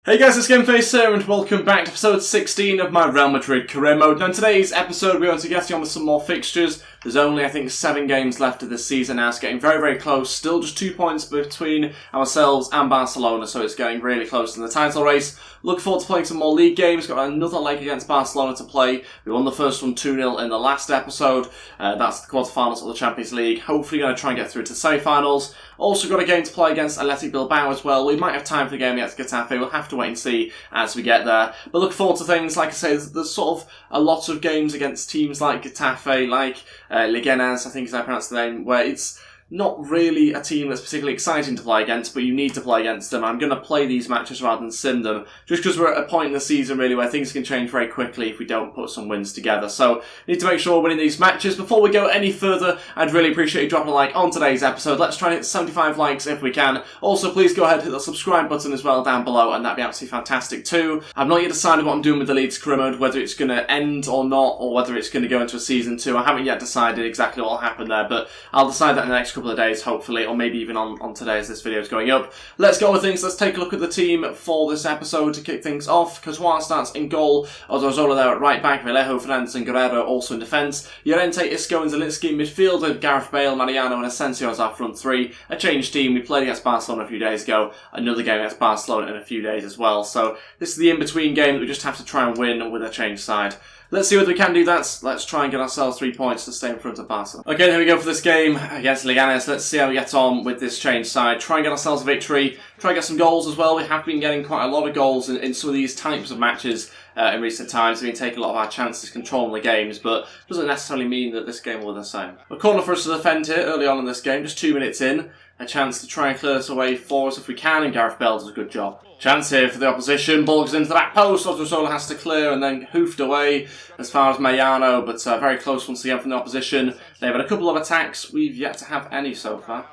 Hey guys, it's Gameface here and welcome back to episode 16 of my Real Madrid career mode. Now in today's episode we're going to get you on with some more fixtures. There's only I think 7 games left of this season now. It's getting very close. Still just 2 points between ourselves and Barcelona, so it's getting really close in the title race. Looking forward to playing some more league games. Got another leg against Barcelona to play. We won the first one 2-0 in the last episode. That's the quarterfinals of the Champions League. Hopefully going to try and get through to semi-finals. Also got a game to play against Athletic Bilbao as well. We might have time for the game against Getafe. We'll have to wait and see as we get there. But look forward to things. Like I say, there's sort of a lot of games against teams like Getafe, like Leganes, I think is how I pronounce the name, where it's not really a team that's particularly exciting to play against, but you need to play against them. I'm going to play these matches rather than sim them, just because we're at a point in the season really where things can change very quickly if we don't put some wins together. So, need to make sure we're winning these matches. Before we go any further, I'd really appreciate you dropping a like on today's episode. Let's try and hit 75 likes if we can. Also, please go ahead and hit the subscribe button as well down below, and that'd be absolutely fantastic too. I've not yet decided what I'm doing with the Leeds career mode, whether it's going to end or not, or whether it's going to go into a season 2. I haven't yet decided exactly what will happen there, but I'll decide that in the next couple of days, hopefully, or maybe even on today as this video is going up. Let's go with things. Let's take a look at the team for this episode to kick things off. Courtois starts in goal. Odriozola there at right back. Vallejo, Fernandes and Guerrero also in defence. Llorente, Isco and Zielinski in midfield with Gareth Bale, Mariano and Asensio as our front three. A changed team. We played against Barcelona a few days ago. Another game against Barcelona in a few days as well. So this is the in-between game that we just have to try and win with a changed side. Let's see whether we can do that. Let's try and get ourselves 3 points to stay in front of Barca. Okay, here we go for this game against Leganes. Let's see how we get on with this changed side. Try and get ourselves a victory. Try and get some goals as well. We have been getting quite a lot of goals in some of these types of matches in recent times. We've been taking a lot of our chances controlling the games, but doesn't necessarily mean that this game will be the same. A corner for us to defend here early on in this game, just 2 minutes in. A chance to try and clear this away for us if we can, and Gareth Bale does a good job. Chance here for the opposition. Ball goes into the back post. Odriozola has to clear and then hoofed away as far as Mariano, but very close once again from the opposition. They've had a couple of attacks. We've yet to have any so far.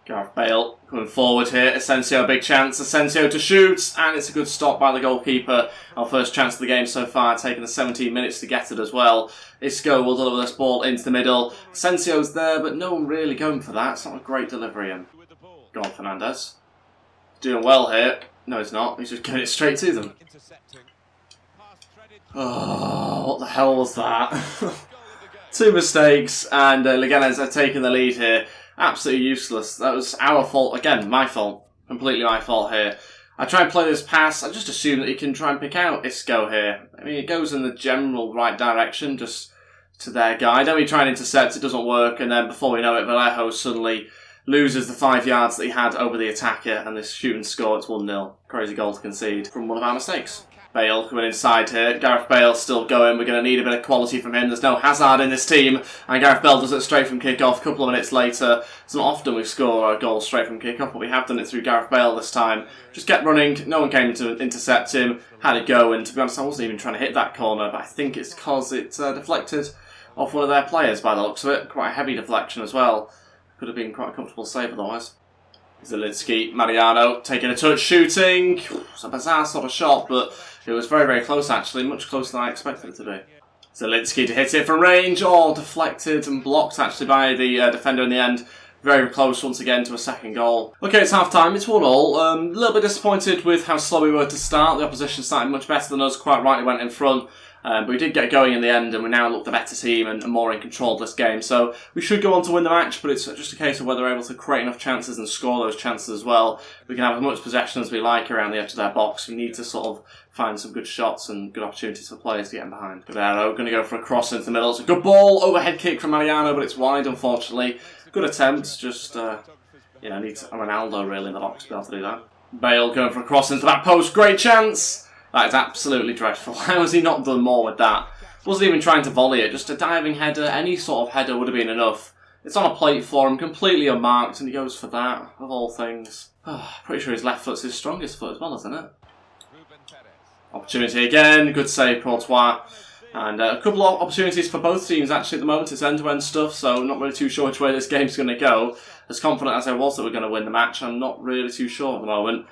Gareth Bale coming forward here. Asensio, big chance. Asensio to shoot, and it's a good stop by the goalkeeper. Our first chance of the game so far, taking the 17 minutes to get it as well. Isco will deliver this ball into the middle. Asensio's there, but no one really going for that. It's not a great delivery in. Go on, Fernandes. Doing well here. No, he's not. He's just getting it straight to them. Oh, what the hell was that? 2 mistakes, and Leganes are taking the lead here. Absolutely useless. That was our fault. Again, my fault. Completely my fault here. I try and play this pass. I just assume that he can try and pick out Isco here. I mean, it goes in the general right direction, just to their guy. Then we try and intercept. It doesn't work, and then before we know it, Vallejo suddenly loses the 5 yards that he had over the attacker, and this shoot and score, it's 1-0. Crazy goal to concede from one of our mistakes. Bale coming inside here. Gareth Bale still going. We're going to need a bit of quality from him. There's no Hazard in this team, and Gareth Bale does it straight from kick-off. A couple of minutes later, it's not often we score a goal straight from kick-off, but we have done it through Gareth Bale this time. Just kept running. No one came to intercept him. Had it go, and to be honest, I wasn't even trying to hit that corner, but I think it's because it deflected off one of their players by the looks of it. Quite a heavy deflection as well. Could have been quite a comfortable save otherwise. Zielinski, Mariano taking a touch, shooting. It's a bizarre sort of shot, but it was very close actually, much closer than I expected it to be. Zielinski to hit it from range, deflected and blocked actually by the defender in the end. Very close once again to a second goal. Okay, it's half time, it's 1-1. A little bit disappointed with how slow we were to start. The opposition started much better than us, quite rightly went in front. But we did get going in the end, and we now look the better team and more in control of this game. So we should go on to win the match, but it's just a case of whether we're able to create enough chances and score those chances as well. We can have as much possession as we like around the edge of their box. We need to sort of find some good shots and good opportunities for players to get in behind. Guerrero going to go for a cross into the middle. It's a good ball, overhead kick from Mariano, but it's wide unfortunately. Good attempt, just needs a Ronaldo really in the box to be able to do that. Bale going for a cross into that post, great chance! That is absolutely dreadful. How has he not done more with that? Wasn't even trying to volley it, just a diving header. Any sort of header would have been enough. It's on a plate for him, completely unmarked, and he goes for that, of all things. Pretty sure his left foot's his strongest foot as well, isn't it? Opportunity again, good save, Courtois. And a couple of opportunities for both teams actually at the moment. It's end-to-end stuff, so not really too sure which way this game's going to go. As confident as I was that we're going to win the match, I'm not really too sure at the moment.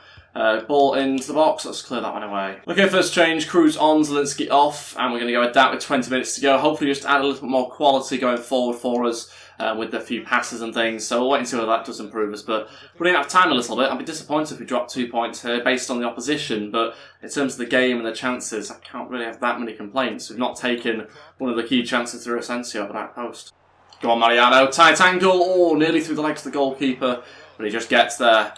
Ball into the box, let's clear that one away. Okay, first change, Cruz on, Zielinski off, and we're going to go with that with 20 minutes to go. Hopefully just add a little bit more quality going forward for us with a few passes and things, so we'll wait and see whether that does improve us. But running out of time a little bit, I'd be disappointed if we drop 2 points here based on the opposition, but in terms of the game and the chances, I can't really have that many complaints. We've not taken one of the key chances through Asensio at the back post. Go on, Mariano, tight angle, oh, nearly through the legs of the goalkeeper, but he just gets there.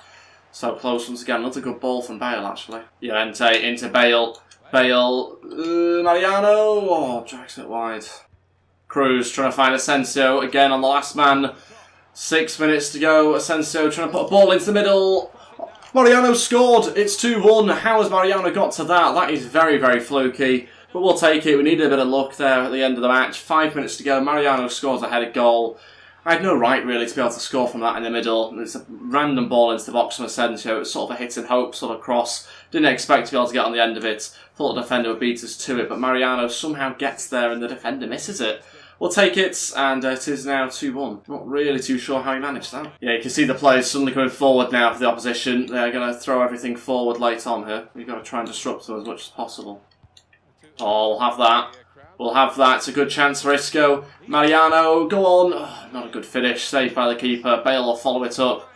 So close once again. Another good ball from Bale, actually. Llorente into Bale. Bale, Mariano. Oh, drags it wide. Cruz trying to find Asensio again on the last man. 6 minutes to go. Asensio trying to put a ball into the middle. Mariano scored. It's 2-1. How has Mariano got to that? That is very, very fluky. But we'll take it. We needed a bit of luck there at the end of the match. 5 minutes to go. Mariano scores a headed goal. I had no right really to be able to score from that in the middle. It's a random ball into the box from Asensio. It was sort of a hit and hope sort of cross. Didn't expect to be able to get on the end of it. Thought the defender would beat us to it, but Mariano somehow gets there and the defender misses it. We'll take it, and it is now 2-1. Not really too sure how he managed that. Yeah, you can see the players suddenly coming forward now for the opposition. They're going to throw everything forward late on here. We've got to try and disrupt them as much as possible. Oh, we'll have that. We'll have that. It's a good chance for Isco. Mariano, go on. Oh, not a good finish. Saved by the keeper. Bale will follow it up.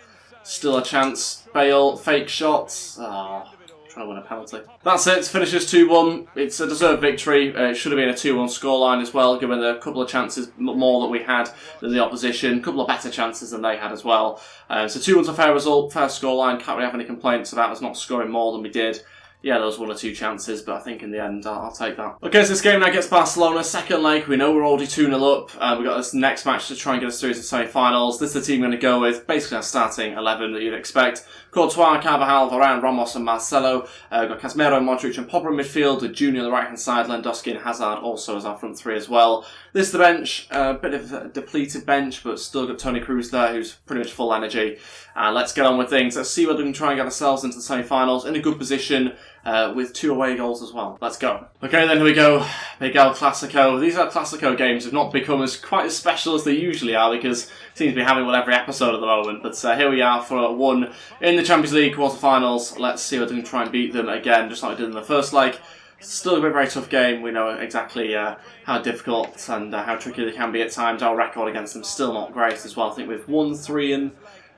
Still a chance. Bale, fake shots. Oh, trying to win a penalty. That's it. Finishes 2-1. It's a deserved victory. It should have been a 2-1 scoreline as well, given the couple of chances more that we had than the opposition. A couple of better chances than they had as well. So 2-1's a fair result, fair scoreline. Can't really have any complaints about us not scoring more than we did. Yeah, there was 1 or 2 chances, but I think in the end, I'll take that. Okay, so this game now gets Barcelona, second leg. We know we're already 2-0 up. We've got this next match to try and get us through to the semi-finals. This is the team we're going to go with. Basically, our starting 11 that you'd expect. Courtois, Carvajal, Varane, Ramos and Marcelo. We've got Casemiro, Modric and Pogba in midfield, with Junior on the right-hand side, Lewandowski and Hazard also as our front 3 as well. This is the bench. A bit of a depleted bench, but still got Toni Kroos there, who's pretty much full energy. Let's get on with things. Let's see whether we can try and get ourselves into the semi-finals in a good position. With 2 away goals as well. Let's go. Okay, then here we go. Big El Clasico. These El Clasico games have not become quite as special as they usually are because it seems to be having one every episode at the moment. But here we are for 1 in the Champions League quarterfinals. Let's see whether we can try and beat them again, just like we did in the first leg. Still a very tough game. We know exactly how difficult and how tricky they can be at times. Our record against them still not great as well. I think we've won 3 and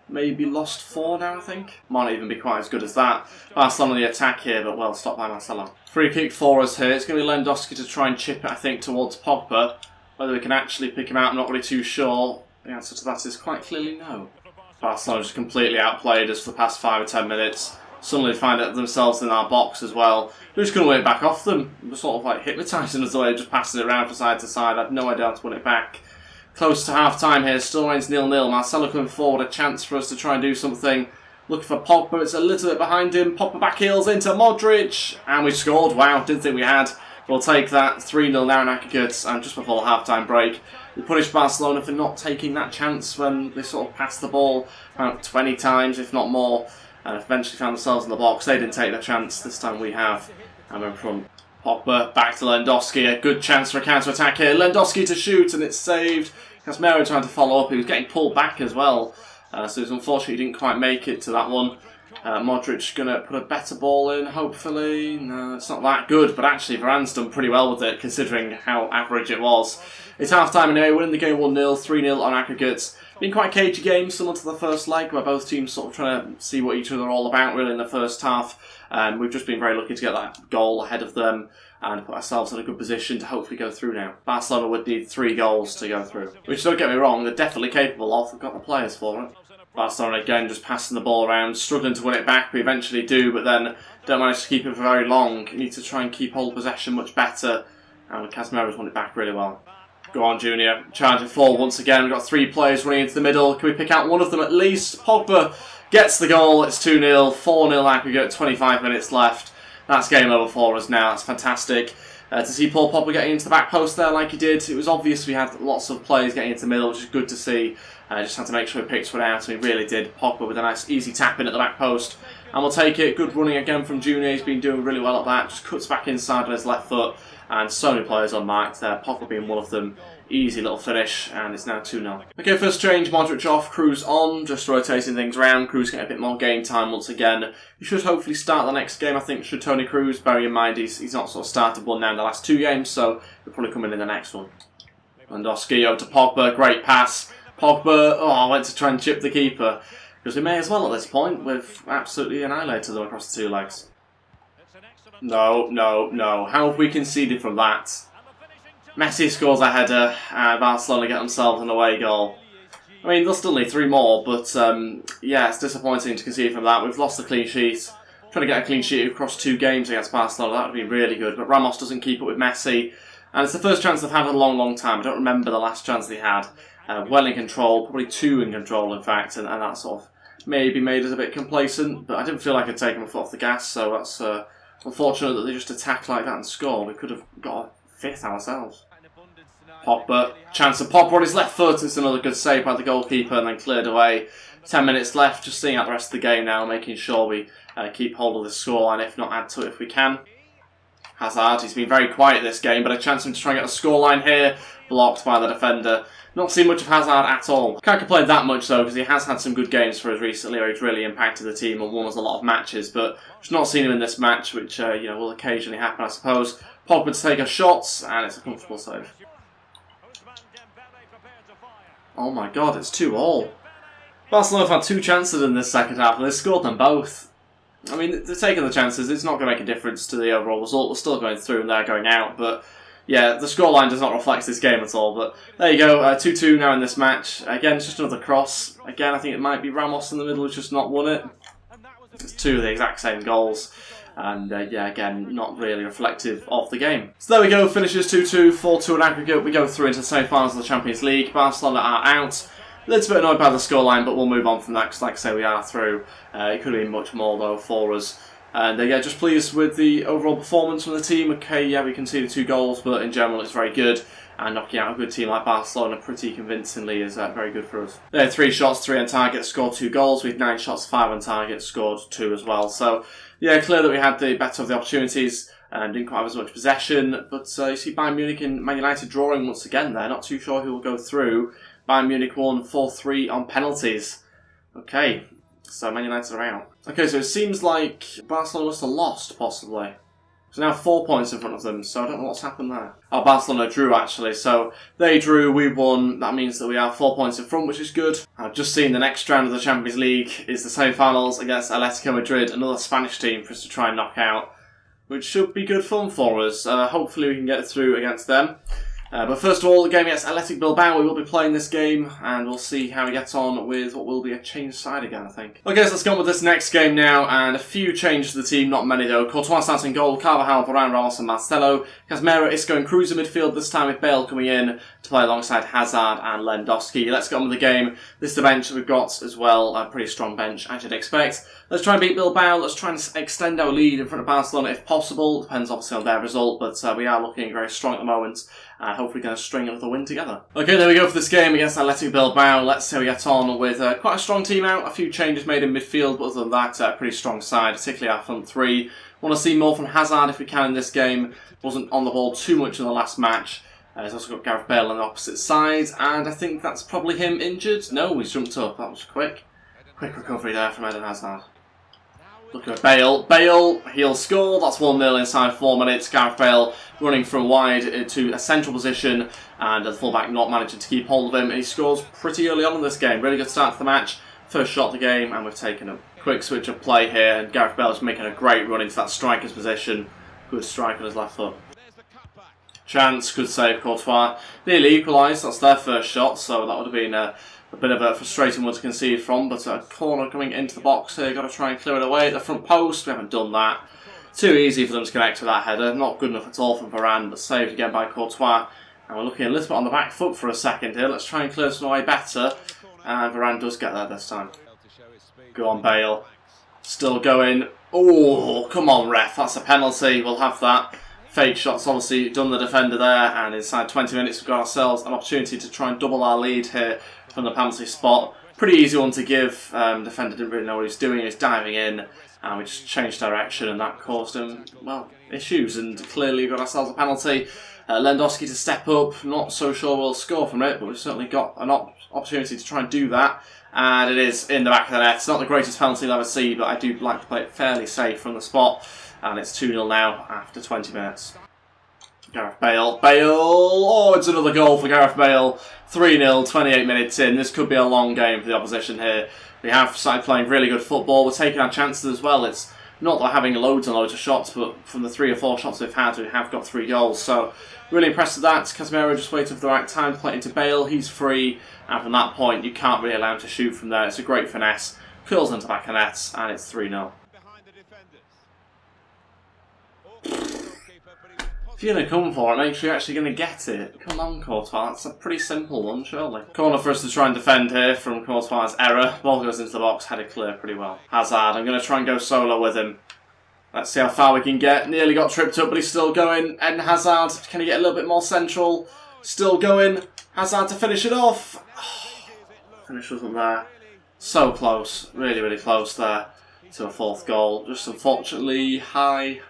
maybe lost 4 now, I think. Might not even be quite as good as that. Barcelona on the attack here, but well stopped by Marcelo. Free kick for us here. It's going to be Lewandowski to try and chip it, I think, towards Pogba. Whether we can actually pick him out, I'm not really too sure. The answer to that is quite clearly no. Barcelona just completely outplayed us for the past 5 or 10 minutes. Suddenly find themselves in our box as well. We're just going to win it back off them. We're sort of like hypnotising us the way, just passing it around from side to side. I had no idea how to win it back. Close to half-time here, still remains 0-0. Marcelo coming forward, a chance for us to try and do something. Looking for Pogba, it's a little bit behind him. Pogba back heels into Modric, and we scored. Wow, didn't think we had. We'll take that. 3-0 now in aggregates, and just before the half-time break. We punished Barcelona for not taking that chance when they sort of passed the ball about 20 times, if not more, and eventually found themselves in the box. They didn't take the chance, this time we have, and we're in front. Pogba back to Lewandowski, a good chance for a counter-attack here. Lewandowski to shoot, and it's saved. Casemiro trying to follow up, he was getting pulled back as well. So it's unfortunate he didn't quite make it to that one. Modric going to put a better ball in, hopefully. No, it's not that good, but actually Varane's done pretty well with it, considering how average it was. It's half-time anyway, winning the game 1-0, 3-0 on aggregates. Been quite a cagey game, similar to the first leg, where both teams sort of trying to see what each other are all about, really, in the first half. And we've just been very lucky to get that goal ahead of them and put ourselves in a good position to hopefully go through now. Barcelona would need 3 goals to go through. Which, don't get me wrong, they're definitely capable of. They've got the players for it. Barcelona again just passing the ball around, struggling to win it back. We eventually do, but then don't manage to keep it for very long. Need to try and keep hold possession much better. And Casemiro's won it back really well. Go on, Junior. Charging forward once again. We've got 3 players running into the middle. Can we pick out one of them at least? Pogba gets the goal. It's 2-0. 4-0 aggregate. 25 minutes left. That's game over for us now. That's fantastic. To see Paul Pogba getting into the back post there like he did, it was obvious we had lots of players getting into the middle, which is good to see. Just had to make sure we picked one out, and we really did. Pogba with a nice easy tap in at the back post. And we'll take it. Good running again from Junior. He's been doing really well at that. Just cuts back inside with his left foot. And so many players unmarked there, Pogba being one of them. Easy little finish, and it's now 2-0. Okay, first change, Modric off, Cruz on, just rotating things around. Cruz getting a bit more game time once again. He should hopefully start the next game, I think, should Tony Cruz. Bearing in mind he's not sort of started one now in the last 2 games, so he'll probably come in the next one. Lewandowski over to Pogba, great pass. Pogba, went to try and chip the keeper. Because we may as well at this point, we've absolutely annihilated them across the 2 legs. No, no, no. How have we conceded from that? Messi scores a header, and Barcelona get themselves an away goal. I mean, they'll still need 3 more, but yeah, it's disappointing to concede from that. We've lost the clean sheet. Trying to get a clean sheet across 2 games against Barcelona, that would be really good. But Ramos doesn't keep up with Messi, and it's the first chance they've had in a long, long time. I don't remember the last chance they had. Well in control, probably 2 in control, in fact, and that sort of maybe made us a bit complacent. But I didn't feel like I'd taken my foot off the gas, so that's unfortunate that they just attack like that and score. We could have got a 5th ourselves. Pogba, chance of Pogba on his left foot. It's another good save by the goalkeeper and then cleared away. 10 minutes left, just seeing out the rest of the game now, making sure we keep hold of the scoreline, if not add to it if we can. Hazard, he's been very quiet this game, but a chance for him to try and get a scoreline here. Blocked by the defender. Not seen much of Hazard at all. Can't complain that much though, because he has had some good games for us recently where he's really impacted the team and won us a lot of matches, but just not seen him in this match, which will occasionally happen, I suppose. Pogba to take a shot, and it's a comfortable save. Oh my god, it's 2-2. Barcelona have had 2 chances in this second half, and they've scored them both. I mean, they're taking the chances. It's not going to make a difference to the overall result. We're still going through and they're going out, but yeah, the scoreline does not reflect this game at all. But there you go, 2-2 now in this match. Again, it's just another cross. Again, I think it might be Ramos in the middle who's just not won it. It's 2 of the exact same goals. And yeah, again, not really reflective of the game. So there we go, finishes 2-2, 4-2 in aggregate. We go through into the semi-finals of the Champions League. Barcelona are out. A little bit annoyed by the scoreline, but we'll move on from that because, like I say, we are through. It could have been much more, though, for us. And yeah, just pleased with the overall performance from the team. Okay, yeah, we conceded 2 goals, but in general, it's very good. And knocking out a good team like Barcelona pretty convincingly is very good for us. They had 3 shots, 3 on target, scored 2 goals. We had 9 shots, 5 on target, scored 2 as well. So yeah, clear that we had the better of the opportunities and didn't quite have as much possession. But you see Bayern Munich and Man United drawing once again there. Not too sure who will go through. Bayern Munich won 4-3 on penalties. Okay, so Man United are out. Okay, so it seems like Barcelona must have lost, possibly. So now 4 points in front of them, so I don't know what's happened there. Oh, Barcelona drew, actually. So they drew, we won. That means that we are 4 points in front, which is good. I've just seen the next round of the Champions League is the semi-finals against Atletico Madrid, another Spanish team for us to try and knock out, which should be good fun for us. Hopefully we can get through against them. But first of all, the game against Athletic Bilbao, we will be playing this game, and we'll see how we get on with what will be a changed side again, I think. Okay, so let's go on with this next game now, and a few changes to the team, not many though. Courtois starts in goal, Carvajal, Varane, Ramos and Marcelo. Casemiro, Isco and Cruz in midfield, this time with Bale coming in to play alongside Hazard and Lewandowski. Let's get on with the game. This is the bench that we've got as well, a pretty strong bench, as you'd expect. Let's try and beat Bilbao, let's try and extend our lead in front of Barcelona if possible. Depends obviously on their result, but we are looking very strong at the moment. Hopefully going to string another win together. Okay, there we go for this game against Athletic Bilbao. Let's see how we get on with quite a strong team out. A few changes made in midfield, but other than that, a pretty strong side, particularly our front 3. Want to see more from Hazard if we can in this game. Wasn't on the ball too much in the last match. He's also got Gareth Bale on the opposite side, and I think that's probably him injured. No, he's jumped up. That was quick. Quick recovery there from Eden Hazard. Look at Bale. Bale, he'll score. That's 1-0 inside 4 minutes. Gareth Bale running from wide to a central position, and the fullback not managing to keep hold of him. And he scores pretty early on in this game. Really good start to the match. First shot of the game, and we've taken a quick switch of play here. And Gareth Bale is making a great run into that striker's position. Good strike on his left foot. Chance, good save, Courtois. Nearly equalised. That's their first shot, so that would have been a bit of a frustrating one to concede from, but a corner coming into the box here. Got to try and clear it away at the front post. We haven't done that. Too easy for them to connect with that header. Not good enough at all from Varane, but saved again by Courtois. And we're looking a little bit on the back foot for a second here. Let's try and clear this away better. And Varane does get there this time. Go on, Bale. Still going. Oh, come on, ref. That's a penalty. We'll have that. Fake shots obviously done the defender there, and inside 20 minutes we've got ourselves an opportunity to try and double our lead here from the penalty spot. Pretty easy one to give. Defender didn't really know what he was doing. He was diving in, and we just changed direction, and that caused him, well, issues, and clearly got ourselves a penalty. Lewandowski to step up, not so sure we'll score from it, but we've certainly got an opportunity to try and do that, and it is in the back of the net. It's not the greatest penalty you'll ever see, but I do like to play it fairly safe from the spot, and it's 2-0 now after 20 minutes. Gareth Bale. Oh, it's another goal for Gareth Bale. 3-0, 28 minutes in. This could be a long game for the opposition here. We have started playing really good football. We're taking our chances as well. It's not that we're having loads and loads of shots, but from the 3 or 4 shots we've had, we have got 3 goals. So, really impressed with that. Casemiro just waited for the right time to play into Bale. He's free, and from that point, you can't really allow him to shoot from there. It's a great finesse. Curls into the back of net, and it's 3-0. If you're going to come for it, make sure you're actually going to get it. Come on, Courtois. That's a pretty simple one, surely. Corner for us to try and defend here from Courtois' error. Ball goes into the box, headed clear pretty well. Hazard, I'm going to try and go solo with him. Let's see how far we can get. Nearly got tripped up, but he's still going. Eden Hazard, can he get a little bit more central? Still going. Hazard to finish it off. Finish wasn't there. So close. Really, really close there to a 4th goal. Just unfortunately high.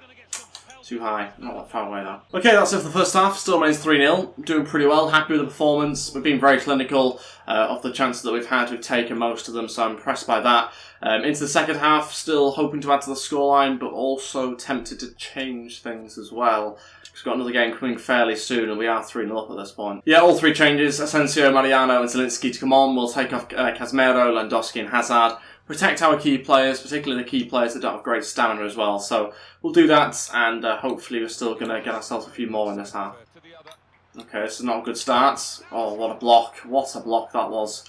Too high, not that far away though. Okay, that's it for the first half. Still remains 3-0. Doing pretty well, happy with the performance. We've been very clinical of the chances that we've had. We've taken most of them, so I'm impressed by that. Into the second half, still hoping to add to the scoreline, but also tempted to change things as well. We've got another game coming fairly soon, and we are 3-0 up at this point. Yeah, all 3 changes. Asensio, Mariano and Zielinski to come on. We'll take off Casemiro, Lewandowski and Hazard. Protect our key players, particularly the key players that don't have great stamina as well. So we'll do that, and hopefully we're still going to get ourselves a few more in this half. Okay, this is not a good start. Oh, what a block. What a block that was.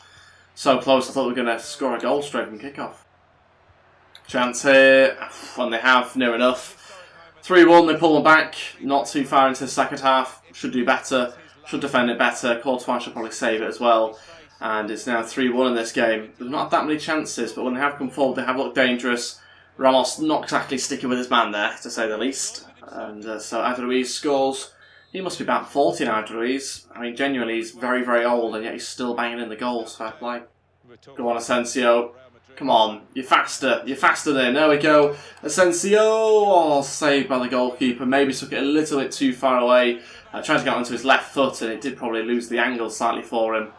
So close, I thought we were going to score a goal straight from kickoff. Chance here, and they have, near enough. 3-1, they pull them back, not too far into the second half. Should do better, should defend it better. Courtois should probably save it as well. And it's now 3-1 in this game. There's not that many chances, but when they have come forward, they have looked dangerous. Ramos not exactly sticking with his man there, to say the least. And so Adruiz scores. He must be about 40 now, Adruiz. I mean, genuinely, he's very, very old, and yet he's still banging in the goals. Fair play. Go on, Asensio. Come on, you're faster. You're faster than. There we go. Asensio. Oh, saved by the goalkeeper. Maybe took it a little bit too far away. Tried to get onto his left foot, and it did probably lose the angle slightly for him.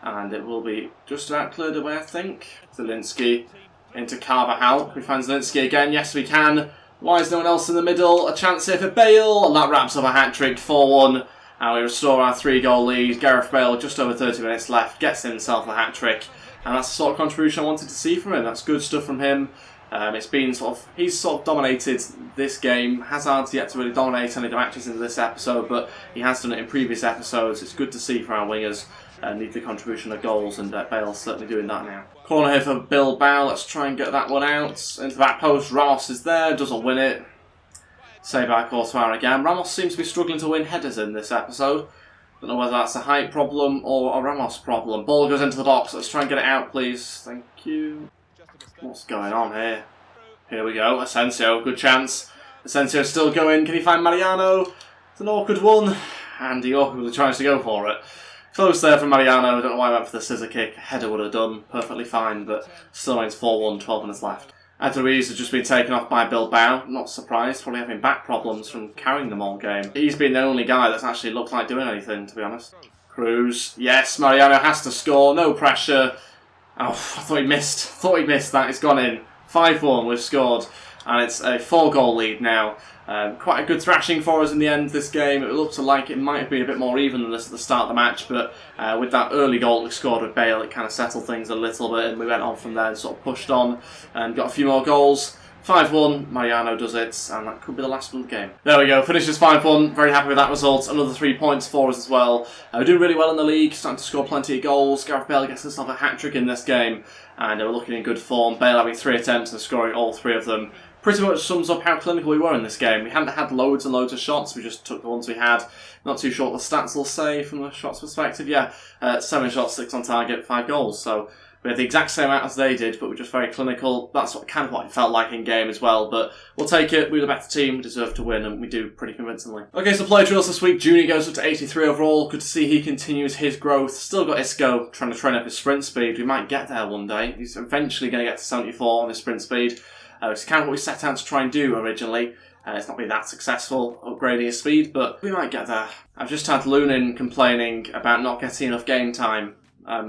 And it will be just about cleared away, I think. Zielinski into Carvajal. Can we find Zielinski again? Yes, we can. Why is no one else in the middle? A chance here for Bale. And that wraps up a hat-trick, 4-1. And we restore our 3-goal lead. Gareth Bale, just over 30 minutes left, gets himself a hat-trick. And that's the sort of contribution I wanted to see from him. That's good stuff from him. It's been he's dominated this game. Hazard's yet to really dominate any of the matches in this episode, but he has done it in previous episodes. It's good to see for our wingers. Need the contribution of goals, and Bale's certainly doing that now. Corner here for Bilbao. Let's try and get that one out. Into the back post. Ramos is there, doesn't win it. Saved by Courtois again. Ramos seems to be struggling to win headers in this episode. Don't know whether that's a height problem or a Ramos problem. Ball goes into the box. Let's try and get it out, please. Thank you. What's going on here? Here we go. Asensio, good chance. Asensio still going. Can he find Mariano? It's an awkward one. And he awkwardly tries to go for it. Close there from Mariano. I don't know why I went for the scissor kick. Header would have done perfectly fine, but still remains 4-1, 12 minutes left. Adruiz has just been taken off by Bilbao. Not surprised, probably having back problems from carrying them all game. He's been the only guy that's actually looked like doing anything, to be honest. Cruz. Yes, Mariano has to score. No pressure. Oh, I thought he missed. Thought he missed that. It's gone in. 5-1, we've scored. And it's a 4-goal lead now. Quite a good thrashing for us in the end this game. It looked like it might have been a bit more even than this at the start of the match, but with that early goal we scored with Bale, it kind of settled things a little bit, and we went on from there and sort of pushed on and got a few more goals. 5-1, Mariano does it, and that could be the last one of the game. There we go, finishes 5-1, very happy with that result. Another 3 points for us as well. We're doing really well in the league, starting to score plenty of goals. Gareth Bale gets himself a hat-trick in this game, and we're looking in good form. Bale having 3 attempts and scoring all 3 of them. Pretty much sums up how clinical we were in this game. We hadn't had loads and loads of shots, we just took the ones we had. Not too sure what the stats will say from the shots perspective. Yeah, 7 shots, 6 on target, 5 goals. So we had the exact same amount as they did, but we're just very clinical. That's kind of what it felt like in game as well, but we'll take it. We're the better team, we deserve to win, and we do pretty convincingly. Okay, so play drills this week. Junior goes up to 83 overall. Good to see he continues his growth. Still got Isco trying to train up his sprint speed. We might get there one day. He's eventually going to get to 74 on his sprint speed. It's kind of what we set out to try and do originally. It's not been that successful, upgrading his speed, but we might get there. I've just had Lunin complaining about not getting enough game time.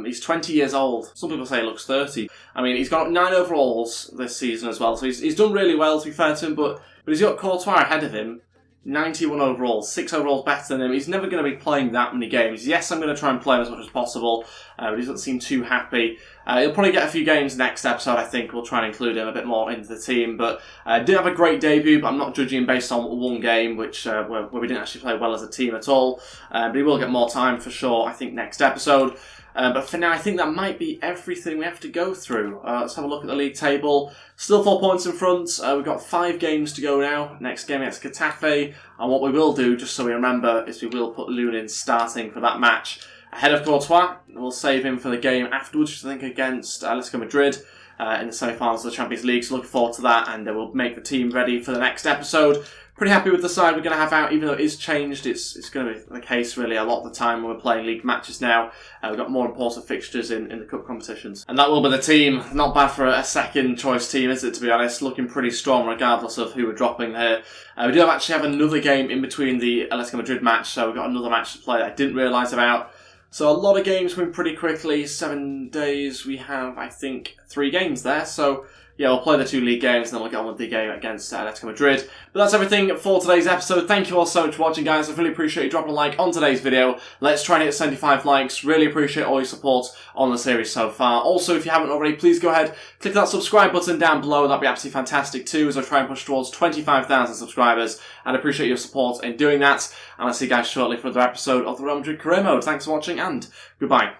He's 20 years old. Some people say he looks 30. I mean, he's got 9 overalls this season as well, so he's done really well, to be fair to him, but he's got Courtois ahead of him. 91 overalls, 6 overalls better than him. He's never going to be playing that many games. Yes, I'm going to try and play him as much as possible, but he doesn't seem too happy. He'll probably get a few games next episode, I think. We'll try and include him a bit more into the team. But did have a great debut, but I'm not judging him based on one game, which where we didn't actually play well as a team at all. But he will get more time for sure, I think, next episode. But for now, I think that might be everything we have to go through. Let's have a look at the league table. Still 4 points in front. We've got 5 games to go now. Next game against Getafe. And what we will do, just so we remember, is we will put Lunin starting for that match ahead of Courtois. We'll save him for the game afterwards, which I think against Atletico Madrid in the semi-finals of the Champions League. So looking forward to that, and we'll make the team ready for the next episode. Pretty happy with the side we're going to have out, even though it is changed. It's going to be the case really a lot of the time when we're playing league matches now. We've got more important fixtures in the cup competitions. And that will be the team. Not bad for a second choice team, is it, to be honest? Looking pretty strong regardless of who we're dropping here. We do actually have another game in between the Atletico Madrid match, so we've got another match to play that I didn't realise about. So a lot of games coming pretty quickly. 7 days, we have, I think, 3 games there. So yeah, we'll play the 2 league games and then we'll get on with the game against Atletico Madrid. But that's everything for today's episode. Thank you all so much for watching, guys. I really appreciate you dropping a like on today's video. Let's try and hit 75 likes. Really appreciate all your support on the series so far. Also, if you haven't already, please go ahead, click that subscribe button down below. That'd be absolutely fantastic too, as I try and push towards 25,000 subscribers. I'd appreciate your support in doing that. And I'll see you guys shortly for another episode of the Real Madrid Career Mode. Thanks for watching and goodbye.